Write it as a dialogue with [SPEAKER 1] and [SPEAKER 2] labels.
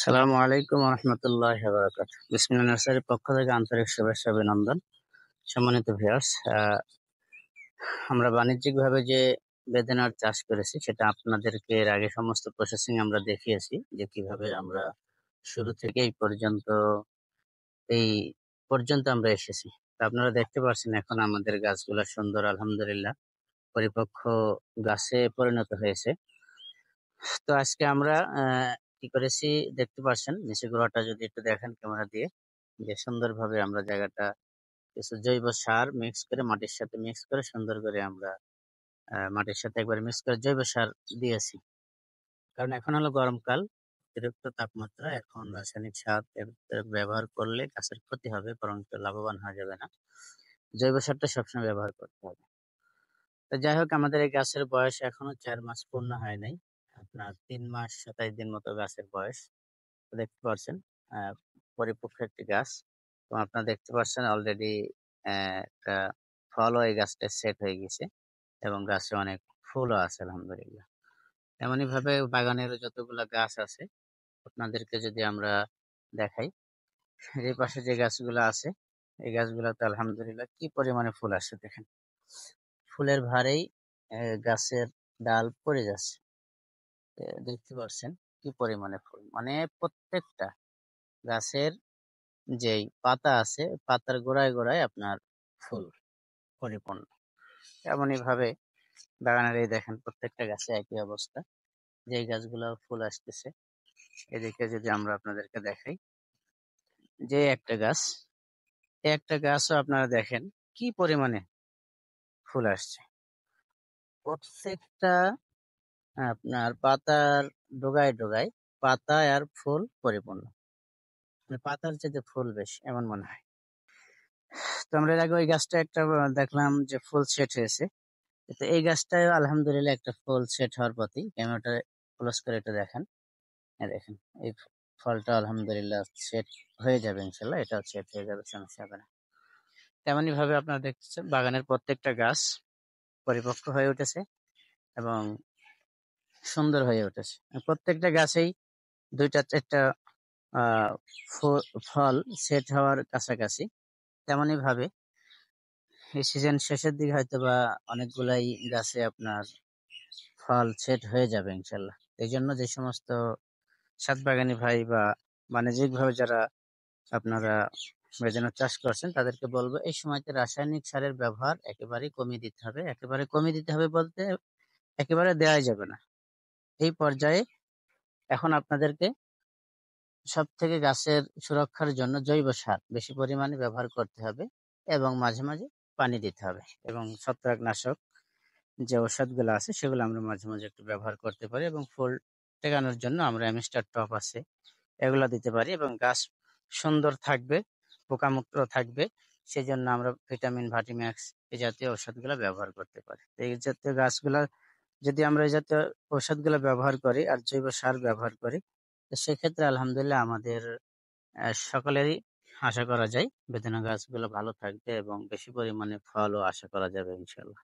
[SPEAKER 1] আসসালামু আলাইকুম রহমতুল্লাহ বারাকাত। বিসমিল্লাহ নার্সারির পক্ষ থেকে আন্তরিক শুভেচ্ছা অভিনন্দন। সম্মানিত ভিউয়ার্স, আমরা বাণিজ্যিকভাবে যে বেদানার চাষ করেছি সেটা আপনাদেরকে এর আগে সমস্ত প্রসেসিং আমরা দেখিয়েছি, যে কিভাবে আমরা শুরু থেকে এই পর্যন্ত আমরা এসেছি। তা আপনারা দেখতে পাচ্ছেন এখন আমাদের গাছগুলো সুন্দর, আলহামদুলিল্লাহ পরিপক্ক গাছে পরিণত হয়েছে। তো আজকে আমরা কি করেছি দেখতে পাচ্ছেন, নিচে গোড়াটা যদি একটু দেখেন ক্যামেরা দিয়ে, যে সুন্দরভাবে আমরা জায়গাটা কিছু জৈব সার মিক্স করে মাটির সাথে মিক্স করে সুন্দর করে আমরা মাটির সাথে একবার মিক্স করে জৈব সার দিয়েছি। কারণ এখন হলো গরমকাল, অতিরিক্ত তাপমাত্রা, এখন রাসায়নিক সার ব্যবহার করলে গাছের ক্ষতি হবে, বরং লাভবান হওয়া যাবে না। জৈব সারটা সবসময় ব্যবহার করতে হবে। তো যাই হোক, আমাদের এই গাছের বয়স এখনো 4 মাস পূর্ণ হয় নাই। আপনার 3 মাস 27 দিন মতো গাছের বয়স। তো দেখতে পাচ্ছেন আহ পরিপক্ক একটি গাছ। তো আপনারা দেখতে পাচ্ছেন অলরেডি একটা ফলও এই গাছটা সেট হয়ে গেছে, এবং গাছে অনেক ফুলও আছে আলহামদুলিল্লাহ। এমনই ভাবে বাগানের যতগুলা গাছ আছে আপনাদেরকে যদি আমরা দেখাই, এই পাশে যে গাছগুলো আছে এই গাছগুলোতে আলহামদুলিল্লাহ কি পরিমাণে ফুল আসছে দেখেন। ফুলের ভারেই গাছের ডাল পড়ে যাচ্ছে। দেখতে পাচ্ছেন কি পরিমাণে ফুল, মানে প্রত্যেকটা গাছের যেই পাতা আছে পাতার গোড়ায় গোড়ায় আপনার ফুল পরিপূর্ণ। এমনই ভাবে বাগানের এই দেখেন প্রত্যেকটা গাছে একই অবস্থা, যে গাছগুলো ফুল আসতেছে। এদিকে যদি আমরা আপনাদেরকে দেখাই, যে একটা গাছও আপনারা দেখেন কি পরিমাণে ফুল আসছে। প্রত্যেকটা আপনার পাতার ডোগায় ডোগায় পাতায় আর ফুল পরিপূর্ণ, মানে পাতার চেয়ে ফুল বেশি এমন মনে হয়। তো আমরা এর আগে ওই গাছটা একটা দেখলাম যে ফুল সেট হয়েছে। তো এই গাছটায় আলহামদুলিল্লাহ একটা ফুল সেট হওয়ার পথে, ক্যামেরাটা ক্লোজ করে এটা দেখেন। দেখেন এই ফলটা আলহামদুলিল্লাহ সেট হয়ে যাবে, ইনশাল্লাহ এটাও সেট হয়ে যাবে, সমস্যা হবে না। তেমনই ভাবে আপনারা দেখতেছেন বাগানের প্রত্যেকটা গাছ পরিপক্ক হয়ে উঠেছে এবং সুন্দর হয়ে উঠেছে। প্রত্যেকটা গাছেই 2টা 4টা আহ ফল সেট হওয়ার কাছাকাছি। তেমনই ভাবে এই সিজন শেষের দিকে হয়তো বা অনেকগুলাই গাছে আপনার ফল সেট হয়ে যাবে ইনশাল্লাহ। এই জন্য যে সমস্ত ছাদ বাগানি ভাই বা বাণিজ্যিক ভাবে যারা আপনারা বেদানা চাষ করছেন তাদেরকে বলবো এই সময়তে রাসায়নিক সারের ব্যবহার একেবারে কমিয়ে দিতে হবে। একেবারে কমিয়ে দিতে হবে বলতে একেবারে দেওয়াই যাবে না। এই পর্যায়ে এখন আপনাদেরকে সব থেকে গাছের সুরক্ষার জন্য জৈব সার বেশি পরিমাণে ব্যবহার করতে হবে, এবং মাঝে মাঝে পানি দিতে হবে, এবং ছত্রাকনাশক যে ওষুধগুলো আছে সেগুলো আমরা মাঝে মাঝে একটু ব্যবহার করতে পারি, এবং ফুল টেকানোর জন্য আমরা অ্যামিস্টার টপ আছে এগুলো দিতে পারি, এবং গাছ সুন্দর থাকবে, পোকামুক্ত থাকবে। সেই জন্য আমরা ভিটামিন ভাটিম্যাক্স এই জাতীয় ঔষধগুলো ব্যবহার করতে পারি। তো এই জাতীয় গাছগুলা যদি আমরা এই জাতীয় ঔষধগুলো ব্যবহার করি আর জৈব সার ব্যবহার করি, তো সেক্ষেত্রে আলহামদুলিল্লাহ আমাদের সকলেরই আশা করা যায় বেদানা গাছগুলো ভালো থাকবে এবং বেশি পরিমাণে ফলও আশা করা যাবে ইনশাল্লাহ।